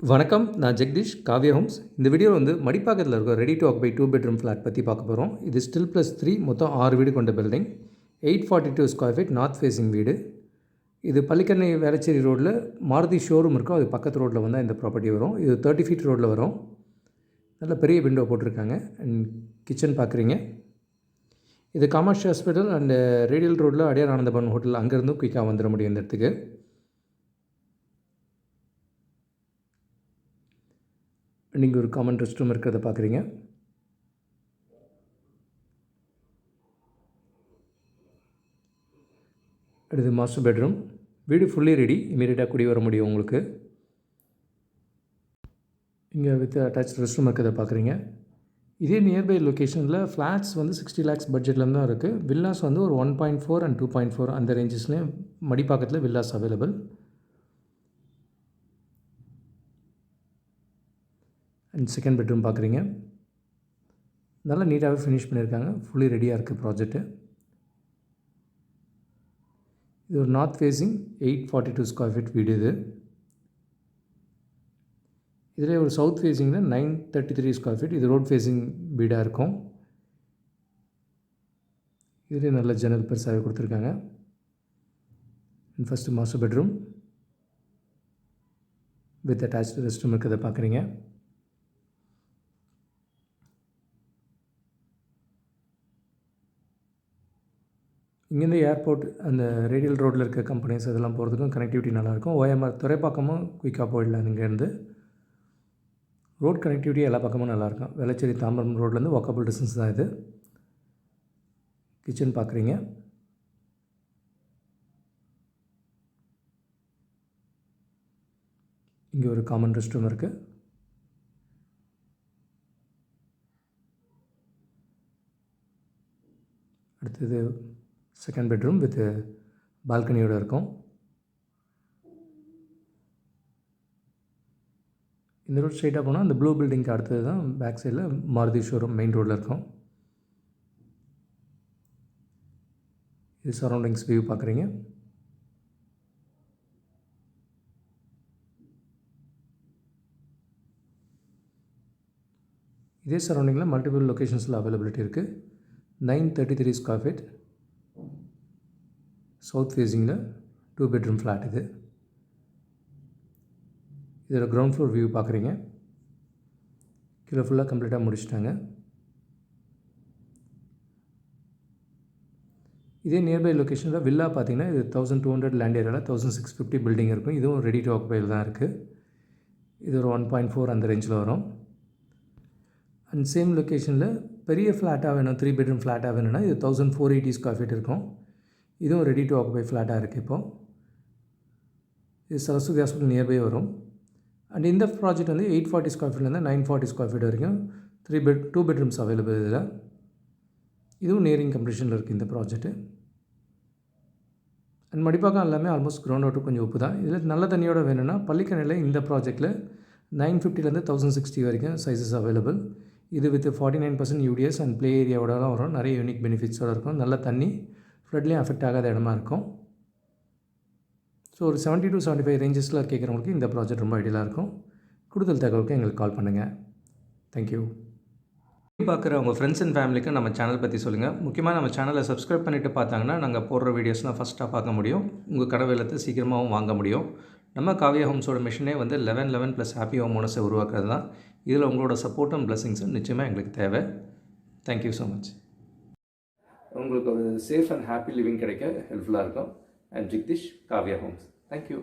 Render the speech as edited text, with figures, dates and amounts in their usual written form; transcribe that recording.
வணக்கம், நான் ஜெகதீஷ், காவ்யா ஹோம்ஸ். இந்த வீடியோவில் வந்து மடிப்பாக்கத்தில் இருக்க ready to occupy 2 bedroom flat பற்றி பார்க்க போகிறோம். இது ஸ்டில் +3 மொத்தம் 6 வீடு கொண்ட building. 842 square feet north facing வீடு. இது பள்ளிக்கரணை வேளச்சேரி ரோட்டில் மாருதி ஷோரூம் இருக்கும், அது பக்கத்து ரோட்டில் வந்தால் இந்த ப்ராப்பர்ட்டி வரும். இது 30 ஃபீட் ரோட்டில் வரும். நல்ல பெரிய விண்டோ போட்டிருக்காங்க. அண்ட் கிச்சன் பார்க்குறீங்க. இது காமாட்சி ஹாஸ்பிட்டல் அண்ட் ரேடியல் ரோட்டில் அடையார் ஆனந்தபவன் ஹோட்டல், அங்கேருந்தும் குயிக்காக வந்துட முடியும் இந்த இடத்துக்கு. நீங்கள் ஒரு காமன் ரெஸ்ட் ரூம் இருக்கிறத பார்க்குறீங்க. அடுத்து மாஸ்டர் பெட்ரூம். வீடு ஃபுல்லி ரெடி, இமீடியட்டாக குடி வர முடியும் உங்களுக்கு. இங்கே வித் அட்டாச் ரெஸ்ட் ரூம் இருக்கிறத பார்க்குறீங்க. இதே நியர்பை லொக்கேஷனில் ஃப்ளாட்ஸ் வந்து 60 lakhs பட்ஜெட்லேருந்து தான் இருக்குது. வில்லாஸ் வந்து ஒரு 1.4 and 2.4 அந்த ரேஞ்சஸ்லேயும் மடிப்பாக்கத்தில் villas available. And second bedroom பார்க்குறீங்க. நல்லா நீட்டாகவே ஃபினிஷ் பண்ணியிருக்காங்க. ஃபுல்லி ரெடியாக இருக்குது ப்ராஜெக்ட்டு. இது ஒரு நார்த் ஃபேஸிங் 842 ஸ்கொயர் ஃபீட் வீடு. இதில் ஒரு சவுத் ஃபேஸிங்கில் 933 ஸ்கொயர் ஃபீட். இது ரோட் ஃபேஸிங் வீடாக இருக்கும். இதுலேயே நல்ல ஜன்னல் பெருசாகவே கொடுத்துருக்காங்க. First master bedroom with attached rest room இருக்கிறத பார்க்குறீங்க. இங்கேருந்து ஏர்போர்ட் அந்த ரேடியல் ரோட்டில் இருக்க கம்பெனிஸ் அதெல்லாம் போகிறதுக்கும் கனெக்டிவிட்டி நல்லாயிருக்கும். OMR துறைப்பாக்கமும் குயிக்காக போயிடலாம். இங்கேருந்து ரோட் கனெக்டிவிட்டி எல்லா பக்கமும் நல்லாயிருக்கும். வேளச்சேரி தாம்பரம் ரோட்லேருந்து வாக்கபிள் டிஸ்டன்ஸ் தான் இது. கிச்சன் பார்க்குறீங்க. இங்கே ஒரு காமன் ரெஸ்ட் ரூம் இருக்குது. அடுத்தது செகண்ட் பெட்ரூம் வித் பால்கனியோடு இருக்கும். இந்த ரோட் ஸ்ட்ரைட்டாக போனால் அந்த ப்ளூ பில்டிங்க்கு அடுத்தது தான் பேக் சைடில் மாருதி ஷோரூம் மெயின் ரோடில் இருக்கும். இது சரௌண்டிங்ஸ் வியூ பார்க்குறீங்க. இதே சரௌண்டிங்கில் மல்டிபிள் லொக்கேஷன்ஸில் அவைலபிலிட்டி இருக்குது. 933 ஸ்கொயர் ஃபீட் சவுத் ஃபேஸிங்கில் 2 பெட்ரூம் ஃப்ளாட். இதோட கிரவுண்ட் ஃப்ளோர் வியூ பார்க்குறீங்க. கீழே ஃபுல்லாக கம்ப்ளீட்டாக முடிச்சிட்டாங்க. இதே நியர்பை லொக்கேஷனில் வில்லா பார்த்தீங்கன்னா இது 1200 லேண்ட் ஏரியாவில் 1650 பில்டிங் இருக்கும். இதுவும் ரெடி டு ஆக்குபையில் தான் இருக்குது. இது ஒரு 1.4 அந்த ரேஞ்சில் வரும். அண்ட் சேம் லொக்கேஷனில் பெரிய ஃப்ளாட்டாக வேணும், 3 பெட்ரூம் ஃப்ளாட்டாக வேணும்னா இது 1480 ஸ்கொயர் ஃபீட் இருக்கும். இதுவும் ரெடி டு ஆக்குபை ஃப்ளாட்டாக இருக்குது. இப்போது இது சரஸ்வதி ஹாஸ்பிட்டல் நியர்பை வரும். அண்ட் இந்த ப்ராஜெக்ட் வந்து 840 ஸ்கொயர் ஃபீட்லேருந்து 940 ஸ்கொயர் ஃபீட் வரைக்கும் 2 பெட்ரூம்ஸ் அவைலபிள். இதில் இதுவும் நியரிங் கம்ப்ளீஷனில் இருக்குது இந்த ப்ராஜெக்ட்டு. அண்ட் மடிப்பாக்கம் எல்லாமே ஆல்மோஸ்ட் கிரவுண்ட் அவுட்டு கொஞ்சம் உப்பு தான். இதில் நல்ல தண்ணியோட வேணும்னா பள்ளிக்கணையில் இந்த ப்ராஜெக்ட்டில் 950லேருந்து 1060 வரைக்கும் சைஸஸ் அவைலபிள். இது வித் 49% UDS அண்ட் ப்ளே ஏரியாவோடலாம் வரும். நிறைய யூனிக் பெனிஃபிட்ஸோடு இருக்கும். நல்ல தண்ணி ஃப்ளட்லேயும் அஃபெக்ட் ஆகாத இடமா இருக்கும். ஸோ ஒரு 70 to 75 ரேஞ்சஸில் கேட்குறவங்களுக்கு இந்த ப்ராஜெக்ட் ரொம்ப ஐடியலாக இருக்கும். கூடுதல் தகவலுக்கு எங்களுக்கு கால் பண்ணுங்கள். தேங்க்யூ. பார்க்குற உங்கள் ஃப்ரெண்ட்ஸ் அண்ட் ஃபேமிலிக்கு நம்ம சேனல் பற்றி சொல்லுங்கள். முக்கியமாக நம்ம சேனலை சப்ஸ்கிரைப் பண்ணிவிட்டு பார்த்தாங்கன்னா நாங்கள் போடுற வீடியோஸ்லாம் ஃபஸ்ட்டாக பார்க்க முடியும். உங்கள் கடை வெள்ளத்தை சீக்கிரமாகவும் வாங்க முடியும். நம்ம காவ்யா ஹோம்ஸோட மிஷனே வந்து 11 + ஹாப்பி ஹோம் ஓனர்ஸை உருவாக்குறது தான். இதில் உங்களோட சப்போர்ட்டும் பிளெஸிங்ஸும் நிச்சயமாக எங்களுக்கு தேவை. Thank you so much. உங்களுக்கு ஒரு சேஃப் அண்ட் ஹாப்பி லிவிங் கிடைக்க ஹெல்ப்ஃபுல்லாக இருக்கும். And Jagadish, Kavya Homes. Thank you.